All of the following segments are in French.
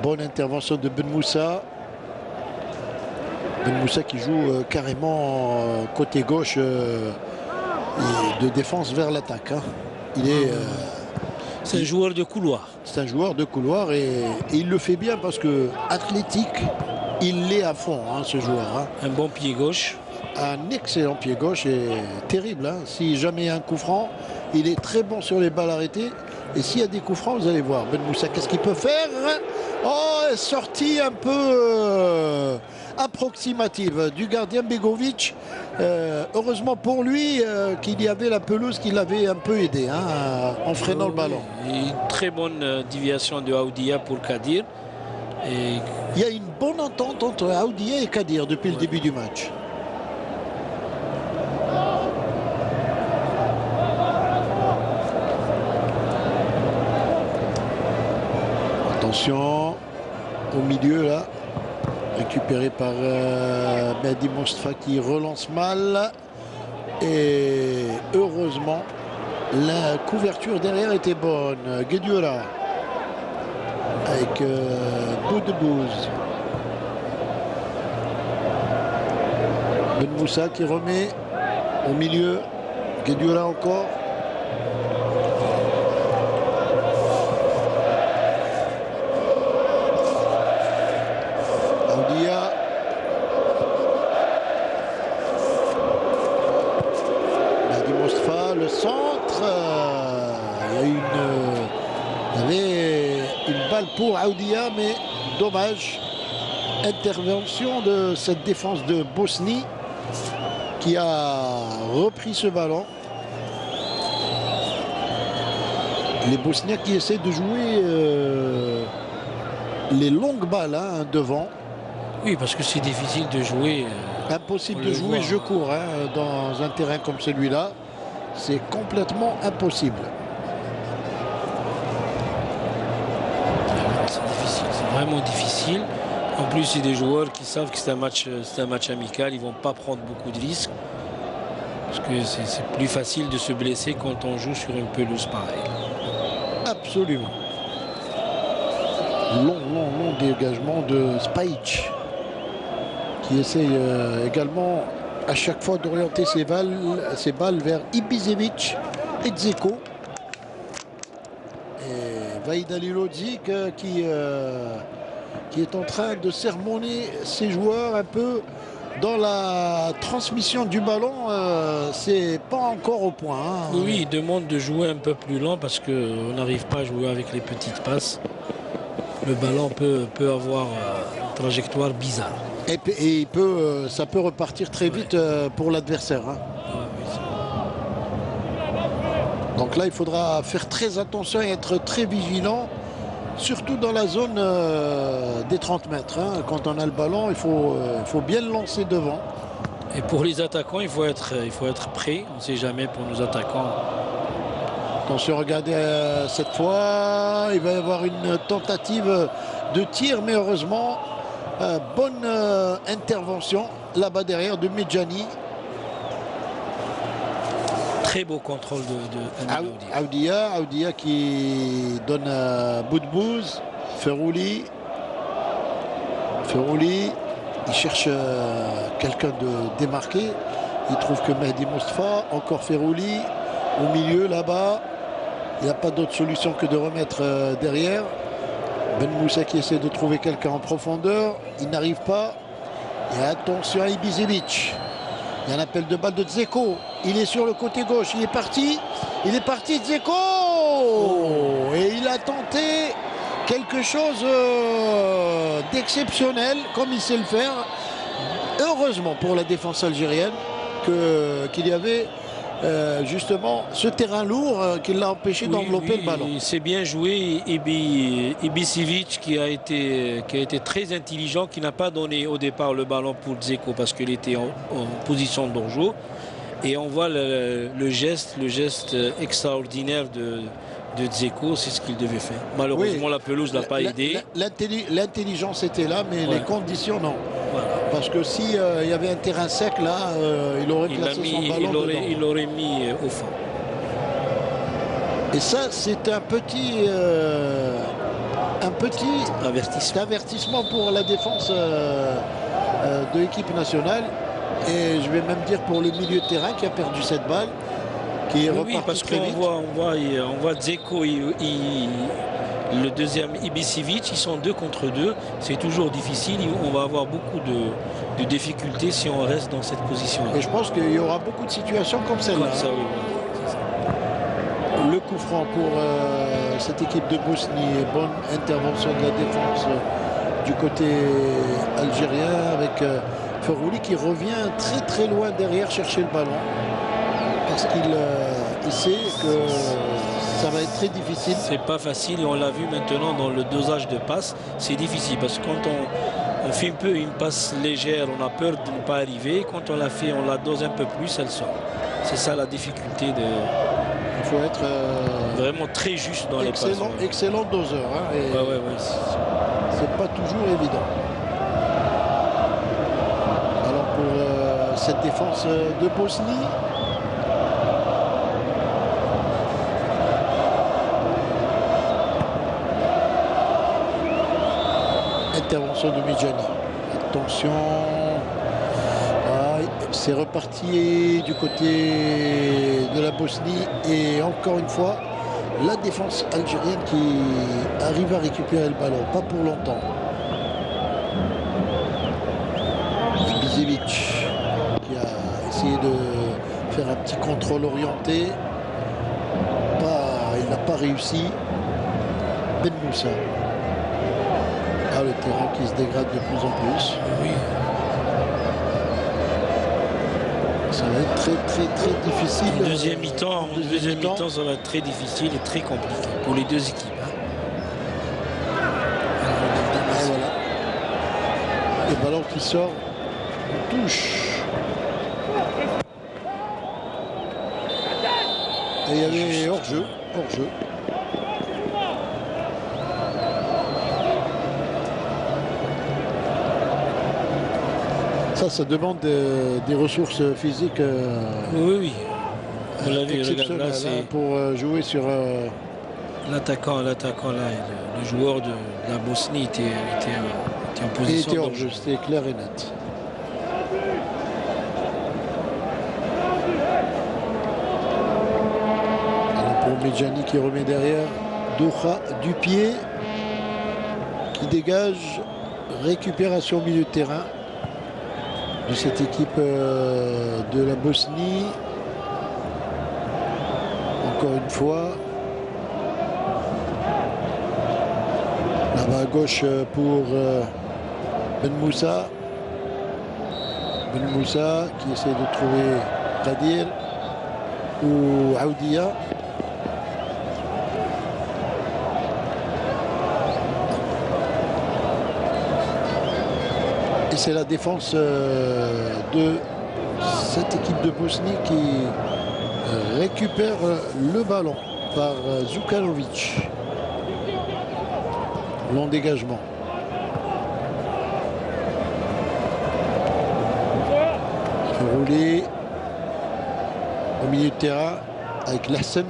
Bonne intervention de Ben Moussa. Ben Moussa qui joue carrément côté gauche de défense vers l'attaque. Hein. Il est... c'est un joueur de couloir. C'est un joueur de couloir et il le fait bien parce que athlétique, il l'est à fond, hein, ce joueur. Hein. Un bon pied gauche. Un excellent pied gauche et terrible. Hein. Si jamais il y a un coup franc, il est très bon sur les balles arrêtées. Et s'il y a des coups francs, vous allez voir. Ben Moussa, qu'est-ce qu'il peut faire? Oh, sortie un peu approximative du gardien Begovic. Heureusement pour lui qu'il y avait la pelouse qui l'avait un peu aidé hein, en freinant le ballon. Une très bonne déviation de Aoudia pour Kadir. Et... il y a une bonne entente entre Aoudia et Kadir depuis le début du match. Attention au milieu là, récupéré par Mehdi Mostafa qui relance mal et heureusement la couverture derrière était bonne. Guedioura avec Boudebouz. Ben Moussa qui remet au milieu. Guedioura encore. Le centre, il y avait une balle pour Aoudia, mais dommage. Intervention de cette défense de Bosnie qui a repris ce ballon. Les Bosniaques qui essaient de jouer les longues balles hein, devant. Oui, parce que c'est difficile de jouer. Impossible de jouer jeu court hein, dans un terrain comme celui-là. C'est complètement impossible. C'est difficile, c'est vraiment difficile. En plus, c'est des joueurs qui savent que c'est un match amical. Ils ne vont pas prendre beaucoup de risques. Parce que c'est plus facile de se blesser quand on joue sur une pelouse pareille. Absolument. Long dégagement de Spajic qui essaye également à chaque fois d'orienter ses balles vers Ibisevic et Dzeko. Et Vahid Halilovic qui est en train de sermonner ses joueurs un peu dans la transmission du ballon. C'est pas encore au point. Hein. Oui, il demande de jouer un peu plus lent parce qu'on n'arrive pas à jouer avec les petites passes. Le ballon peut avoir une trajectoire bizarre. Et ça peut repartir très vite pour l'adversaire. Hein. Donc là, il faudra faire très attention et être très vigilant, surtout dans la zone des 30 mètres. Hein. Quand on a le ballon, il faut bien le lancer devant. Et pour les attaquants, il faut être prêt. On ne sait jamais pour nos attaquants. Attention, regardez cette fois, il va y avoir une tentative de tir, mais heureusement, bonne intervention là-bas derrière de Medjani. Très beau contrôle de Aoudia qui donne à Boudebouz. Ferrouli, il cherche quelqu'un de démarqué. Il trouve que Mehdi Mostafa, encore Ferrouli, au milieu là-bas. Il n'y a pas d'autre solution que de remettre derrière. Ben Moussa qui essaie de trouver quelqu'un en profondeur. Il n'arrive pas. Et attention à Ibisevic. Il y a un appel de balle de Dzeko. Il est sur le côté gauche. Il est parti. Dzeko. Et il a tenté quelque chose d'exceptionnel, comme il sait le faire. Heureusement pour la défense algérienne qu'il y avait justement ce terrain lourd qui l'a empêché d'envelopper le ballon. C'est bien joué. Ibisevic qui a été très intelligent, qui n'a pas donné au départ le ballon pour Dzeko parce qu'il était en position d'enjeu. Et on voit le geste extraordinaire de Dzeko, c'est ce qu'il devait faire. Malheureusement, oui, la pelouse ne l'a pas aidé. L'intelligence était là, mais les conditions non. Voilà. Parce que si il y avait un terrain sec là, il aurait placé son ballon il aurait mis au fond. Et ça, c'est un petit un petit avertissement pour la défense de l'équipe nationale. Et je vais même dire pour le milieu de terrain qui a perdu cette balle, qui est reparti parce très vite. on voit Dzeko, le deuxième Ibisevic, ils sont 2 contre 2. C'est toujours difficile. On va avoir beaucoup de difficultés si on reste dans cette position-là. Et je pense qu'il y aura beaucoup de situations comme celle-là. Le coup franc pour cette équipe de Bosnie. Bonne intervention de la défense du côté algérien avec Ferrouli qui revient très très loin derrière chercher le ballon. Parce qu'il sait que ça va être très difficile. C'est pas facile et on l'a vu maintenant dans le dosage de passe. C'est difficile parce que quand on fait un peu une passe légère, on a peur de ne pas arriver. Quand on la fait, on la dose un peu plus, elle sort. C'est ça la difficulté de... Il faut être vraiment très juste dans les passes. Excellent doseur. Hein, et c'est pas toujours évident. Alors pour cette défense de Bosnie, intervention de Medjani. Attention. C'est reparti du côté de la Bosnie. Et encore une fois, la défense algérienne qui arrive à récupérer le ballon. Pas pour longtemps. Ibisevic qui a essayé de faire un petit contrôle orienté. Il n'a pas réussi. Ben Moussa. Le terrain qui se dégrade de plus en plus. Oui. Ça va être très difficile. En deuxième mi-temps, ça va être très difficile et très compliqué pour les deux équipes. Et voilà. Et ballon qui sort. On touche. Et il y avait hors-jeu. Ça demande des ressources physiques oui. On l'a vu, exceptionnelles pour jouer sur... L'attaquant, là, le joueur de la Bosnie était en position. Il était hors jeu, c'était clair et net. Alors pour Medjani qui remet derrière, Doha du pied qui dégage, récupération au milieu de terrain de cette équipe de la Bosnie. Encore une fois. Là-bas à gauche pour Ben Moussa. Ben Moussa qui essaie de trouver Qadir ou Aoudia. C'est la défense de cette équipe de Bosnie qui récupère le ballon par Zukanovic. Long dégagement. Roulé au milieu de terrain avec Lahsen.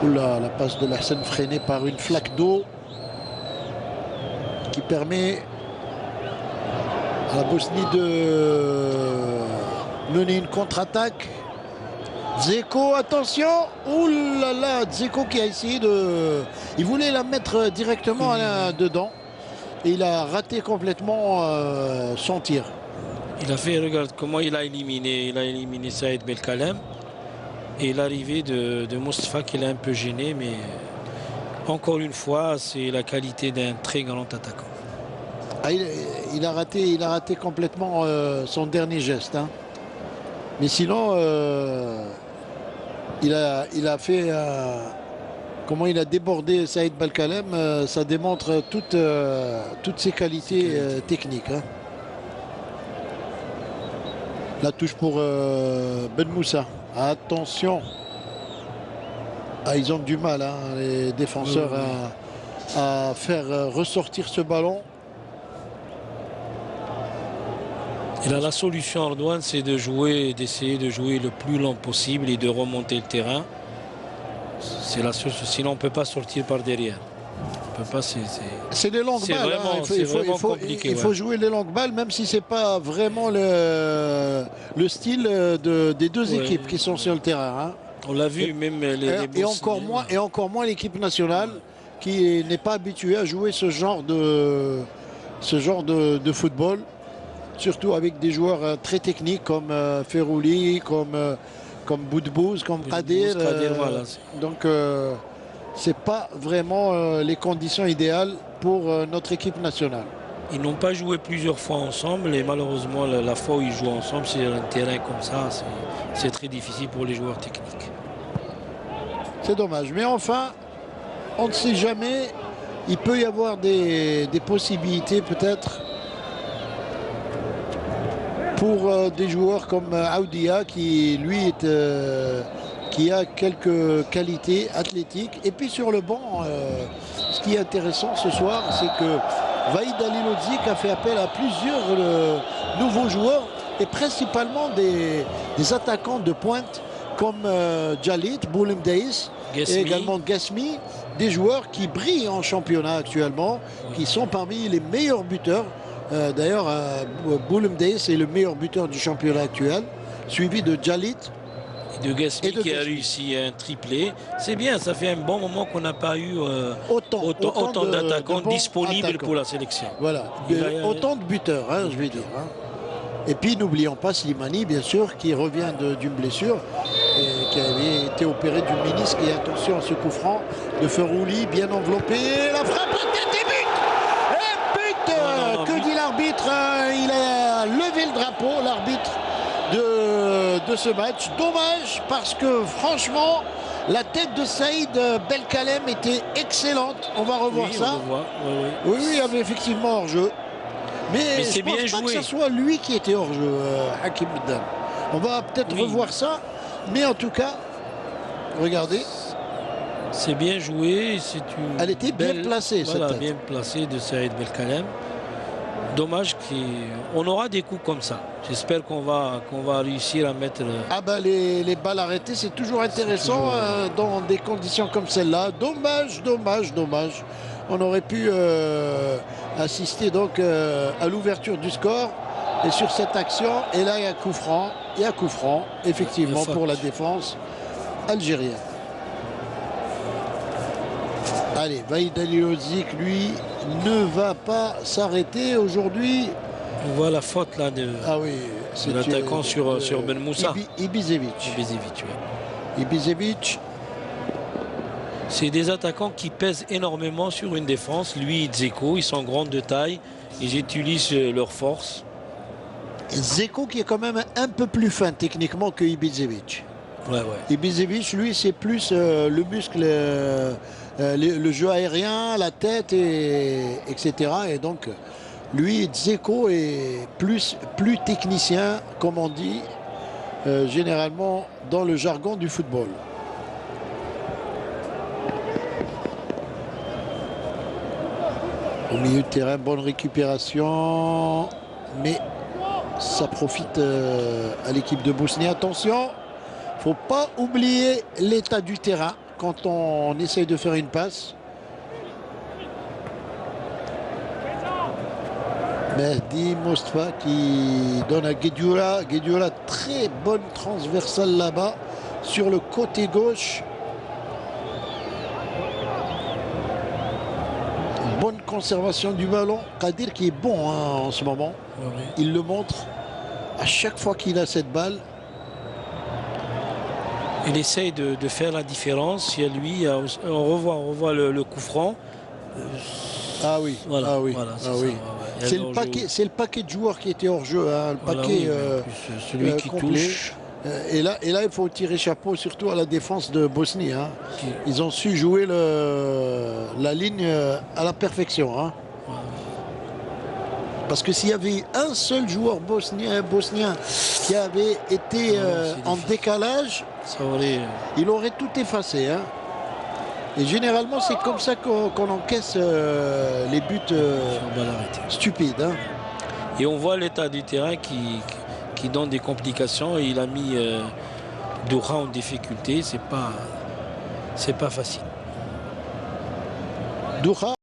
Oula, la passe de Lahsen freinée par une flaque d'eau qui permet à la Bosnie de mener une contre-attaque. Dzeko, attention. Ouh là là, Dzeko qui a essayé de... Il voulait la mettre directement dedans. Et il a raté complètement son tir. Il a fait, regarde comment il a éliminé Saïd Belkalem. Et l'arrivée de Mostafa qui l'a un peu gêné. Mais encore une fois, c'est la qualité d'un très grand attaquant. Ah, il a raté complètement son dernier geste. Hein. Mais sinon, il a fait... comment il a débordé Saïd Belkalem, ça démontre toutes ses qualités techniques. Hein. La touche pour Ben Moussa. Attention. Ah, ils ont du mal, hein, les défenseurs, à faire ressortir ce ballon. Il a la solution, Ardouane, c'est d'essayer de jouer le plus long possible et de remonter le terrain. C'est la seule, sinon on ne peut pas sortir par derrière. peut pas. C'est les longues balles. Vraiment, compliqué. Il faut jouer les longues balles, même si c'est pas vraiment le style des deux équipes qui sont sur le terrain. Hein. On l'a vu, même et encore moins l'équipe nationale qui n'est pas habituée à jouer ce genre de football, surtout avec des joueurs très techniques comme Ferrouli, comme Boudbouz, comme Kadir. Voilà. Donc c'est pas vraiment les conditions idéales pour notre équipe nationale. Ils n'ont pas joué plusieurs fois ensemble et malheureusement la fois où ils jouent ensemble, c'est un terrain comme ça, c'est très difficile pour les joueurs techniques. C'est dommage, mais enfin, on ne sait jamais. Il peut y avoir des possibilités peut-être pour des joueurs comme Aoudia qui lui qui a quelques qualités athlétiques. Et puis sur le banc, ce qui est intéressant ce soir, c'est que Vahid Halilhodžić a fait appel à plusieurs nouveaux joueurs et principalement des attaquants de pointe comme Djalit, Boulim Deis et également Gasmi, des joueurs qui brillent en championnat actuellement, qui sont parmi les meilleurs buteurs. D'ailleurs, Boulim Deis est le meilleur buteur du championnat actuel, suivi de Djalit. De Gasmi qui a réussi un triplé. C'est bien, ça fait un bon moment qu'on n'a pas eu autant d'attaquants disponibles pour la sélection. Voilà, autant de buteurs, hein, je vais dire. Hein. Et puis n'oublions pas Slimani, bien sûr, qui revient d'une blessure et qui avait été opéré du ménisque. Et attention à ce coup franc de Ferrouli, bien enveloppé. La frappe, la tête et but. Et but. Que dit l'arbitre? Il a levé le drapeau, l'arbitre de ce match. Dommage parce que franchement la tête de Saïd Belkalem était excellente. On va revoir ça. Oui, il y avait effectivement hors-jeu. Mais je pense pas que ce soit lui qui était hors-jeu, Hakim Bden. On va peut-être revoir ça. Mais en tout cas, regardez. C'est bien joué. Elle était bien placée, voilà, cette tête. Bien placée de Saïd Belkalem. Dommage qu'on aura des coups comme ça. J'espère qu'on va réussir à mettre... Ah bah les balles arrêtées, c'est toujours intéressant dans des conditions comme celle-là. Dommage. On aurait pu assister donc à l'ouverture du score. Et sur cette action, et là il y a coup franc, effectivement, pour la défense algérienne. Allez, Vahid Halilhodžić, lui, ne va pas s'arrêter aujourd'hui. On voit la faute là de l'attaquant sur Ben Moussa. Ibišević. Ibišević. C'est des attaquants qui pèsent énormément sur une défense. Lui et Dzeko, ils sont grands de taille. Ils utilisent leur force. Dzeko qui est quand même un peu plus fin techniquement que Ibišević. Ouais. Ibišević, lui, c'est plus le muscle, le jeu aérien, la tête, etc. Et donc, lui, Dzeko est plus technicien, comme on dit généralement dans le jargon du football. Au milieu de terrain, bonne récupération, mais ça profite à l'équipe de Bosnie. Attention, il ne faut pas oublier l'état du terrain quand on essaye de faire une passe. Mehdi Mostafa qui donne à Guedioura. Guedioura, très bonne transversale là-bas sur le côté gauche. Bonne conservation du ballon. Kadir qui est bon en ce moment. Il le montre à chaque fois qu'il a cette balle. Il essaye de faire la différence. Il y a lui, on revoit le coup franc. Ah oui, voilà, c'est le paquet de joueurs qui était hors jeu, hein, le paquet celui qui complet. touche. Et là, il faut tirer chapeau surtout à la défense de Bosnie. Hein. Ils ont su jouer la ligne à la perfection. Hein. Parce que s'il y avait un seul joueur bosnien qui avait été en décalage, il aurait tout effacé. Hein. Et généralement, c'est comme ça qu'on encaisse les buts stupides. Hein. Et on voit l'état du terrain qui donne des complications. Et il a mis Doura en difficulté. C'est pas facile. Doura.